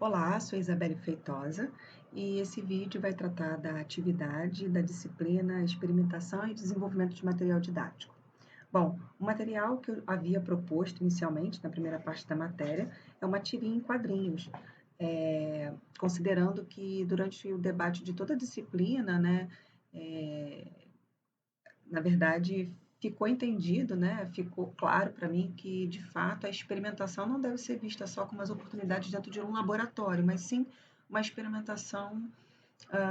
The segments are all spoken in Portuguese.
Olá, sou Isabelle Feitosa e esse vídeo vai tratar da atividade da disciplina Experimentação e Desenvolvimento de Material Didático. Bom, o material que eu havia proposto inicialmente, na primeira parte da matéria, é uma tirinha em quadrinhos, considerando que durante o debate de toda a disciplina, né, na verdade, ficou entendido, né, ficou claro para mim que, de fato, a experimentação não deve ser vista só como as oportunidades dentro de um laboratório, mas sim uma experimentação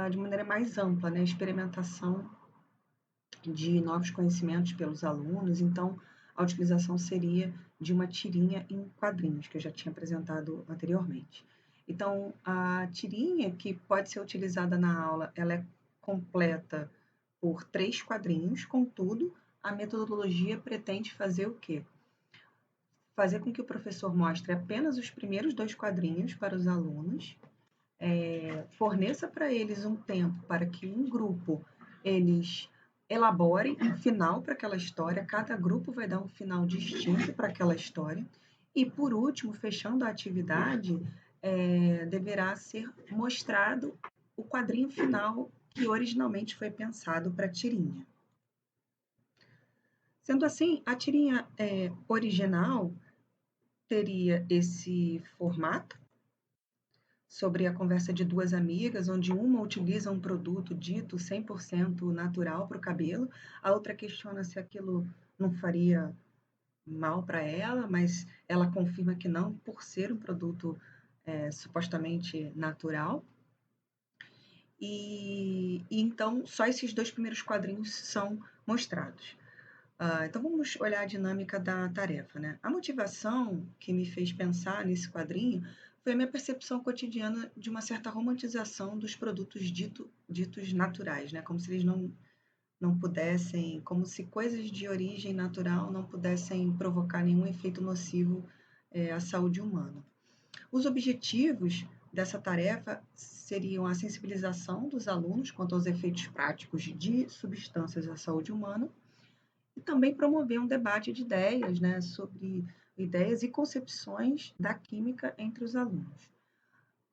de maneira mais ampla, né, experimentação de novos conhecimentos pelos alunos. Então, a utilização seria de uma tirinha em quadrinhos, que eu já tinha apresentado anteriormente. Então, a tirinha que pode ser utilizada na aula, ela é completa por 3 quadrinhos, contudo, a metodologia pretende fazer o quê? Fazer com que o professor mostre apenas os primeiros 2 quadrinhos para os alunos, forneça para eles um tempo para que em grupo eles elaborem um final para aquela história, cada grupo vai dar um final distinto para aquela história, e por último, fechando a atividade, deverá ser mostrado o quadrinho final que originalmente foi pensado para a tirinha. Sendo assim, a tirinha original teria esse formato, sobre a conversa de 2 amigas, onde uma utiliza um produto dito 100% natural para o cabelo, a outra questiona se aquilo não faria mal para ela, mas ela confirma que não, por ser um produto supostamente natural. E então, só esses 2 primeiros quadrinhos são mostrados. Então, vamos olhar a dinâmica da tarefa, né? A motivação que me fez pensar nesse quadrinho foi a minha percepção cotidiana de uma certa romantização dos produtos ditos naturais, né? Como se eles não pudessem, como se coisas de origem natural não pudessem provocar nenhum efeito nocivo à saúde humana. Os objetivos dessa tarefa seriam a sensibilização dos alunos quanto aos efeitos práticos de substâncias à saúde humana, e também promover um debate de ideias, né, sobre ideias e concepções da química entre os alunos.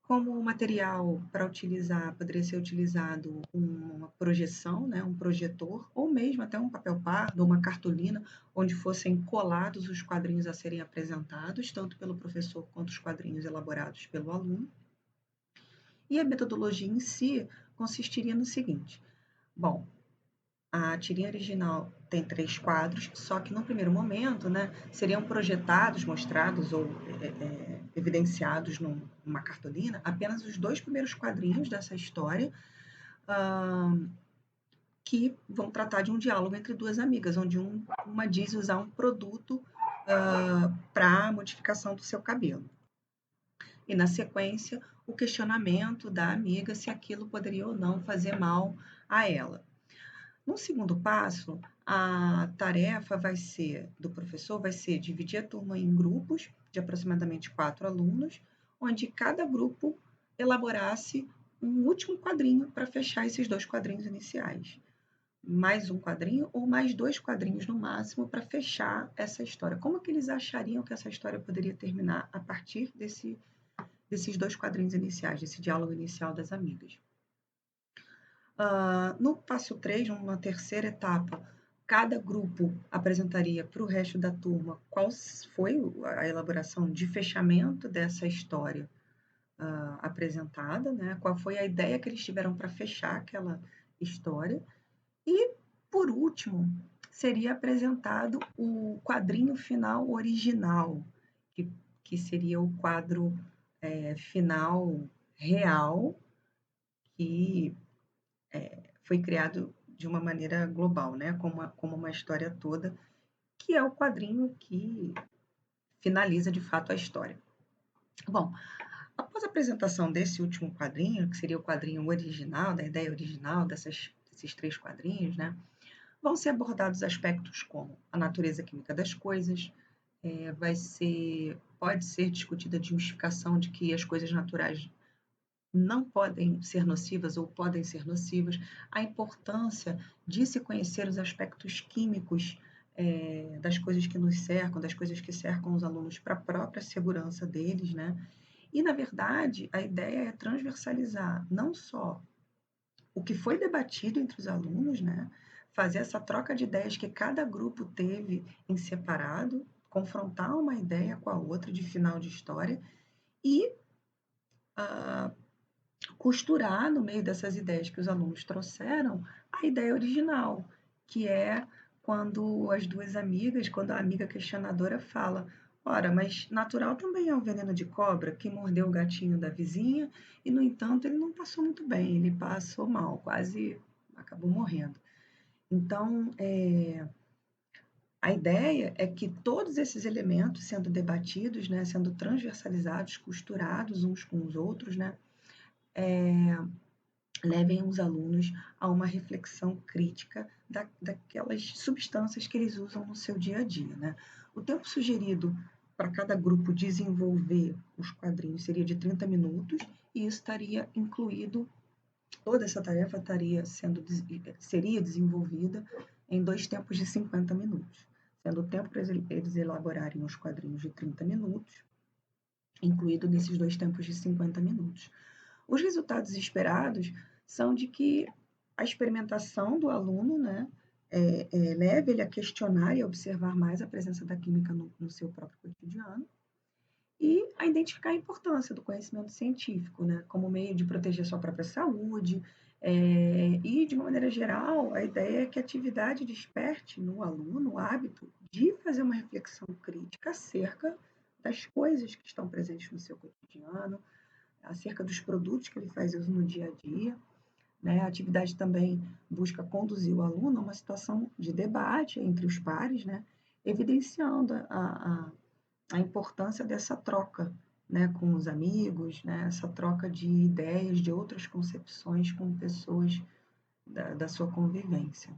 Como material para utilizar, poderia ser utilizado uma projeção, né, um projetor, ou mesmo até um papel pardo, uma cartolina, onde fossem colados os quadrinhos a serem apresentados, tanto pelo professor quanto os quadrinhos elaborados pelo aluno. E a metodologia em si consistiria no seguinte: bom, a tirinha original tem 3 quadros, só que no primeiro momento, né, seriam projetados, mostrados ou evidenciados numa cartolina apenas os 2 primeiros quadrinhos dessa história, que vão tratar de um diálogo entre 2 amigas, onde uma diz usar um produto para a modificação do seu cabelo. E na sequência, o questionamento da amiga se aquilo poderia ou não fazer mal a ela. No segundo passo, a tarefa do professor vai ser dividir a turma em grupos de aproximadamente 4 alunos, onde cada grupo elaborasse um último quadrinho para fechar esses 2 quadrinhos iniciais. Mais um quadrinho ou mais 2 quadrinhos no máximo para fechar essa história. Como que eles achariam que essa história poderia terminar a partir desses 2 quadrinhos iniciais, desse diálogo inicial das amigas? No passo 3, numa terceira etapa, cada grupo apresentaria para o resto da turma qual foi a elaboração de fechamento dessa história apresentada, né? Qual foi a ideia que eles tiveram para fechar aquela história. E, por último, seria apresentado o quadrinho final original, que seria o quadro final real, que foi criado de uma maneira global, né? Como uma história toda, que é o quadrinho que finaliza de fato a história. Bom, após a apresentação desse último quadrinho, que seria o quadrinho original, da ideia original desses 3 quadrinhos, né? Vão ser abordados aspectos como a natureza química das coisas, pode ser discutida a desmistificação de que as coisas naturais não podem ser nocivas ou podem ser nocivas, a importância de se conhecer os aspectos químicos das coisas que nos cercam, das coisas que cercam os alunos para a própria segurança deles, né? E, na verdade, a ideia é transversalizar não só o que foi debatido entre os alunos, né? Fazer essa troca de ideias que cada grupo teve em separado, confrontar uma ideia com a outra de final de história e costurar no meio dessas ideias que os alunos trouxeram a ideia original, que é quando a amiga questionadora fala: ora, mas natural também é o veneno de cobra que mordeu o gatinho da vizinha e, no entanto, ele não passou muito bem, ele passou mal, quase acabou morrendo. Então, a ideia é que todos esses elementos sendo debatidos, né, sendo transversalizados, costurados uns com os outros, né, levem os alunos a uma reflexão crítica daquelas substâncias que eles usam no seu dia a dia, né? O tempo sugerido para cada grupo desenvolver os quadrinhos seria de 30 minutos e isso estaria incluído, toda essa tarefa seria desenvolvida em 2 tempos de 50 minutos, sendo o tempo para eles elaborarem os quadrinhos de 30 minutos, incluído nesses 2 tempos de 50 minutos. Os resultados esperados são de que a experimentação do aluno, né, leve ele a questionar e a observar mais a presença da química no seu próprio cotidiano e a identificar a importância do conhecimento científico, né, como meio de proteger sua própria saúde. E, de uma maneira geral, a ideia é que a atividade desperte no aluno o hábito de fazer uma reflexão crítica acerca das coisas que estão presentes no seu cotidiano, acerca dos produtos que ele faz uso no dia a dia. Né? A atividade também busca conduzir o aluno a uma situação de debate entre os pares, né? Evidenciando a importância dessa troca, né? Com os amigos, né? Essa troca de ideias, de outras concepções com pessoas da sua convivência.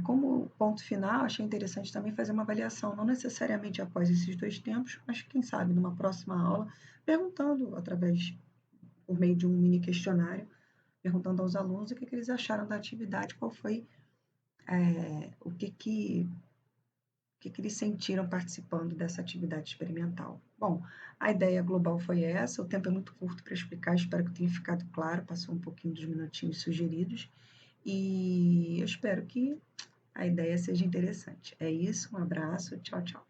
Como ponto final, achei interessante também fazer uma avaliação, não necessariamente após esses 2 tempos, mas quem sabe numa próxima aula, perguntando por meio de um mini questionário, perguntando aos alunos o que eles acharam da atividade, qual foi, o que eles sentiram participando dessa atividade experimental. Bom, a ideia global foi essa, o tempo é muito curto para explicar, espero que tenha ficado claro, passou um pouquinho dos minutinhos sugeridos, e eu espero que a ideia seja interessante. É isso, um abraço, tchau, tchau.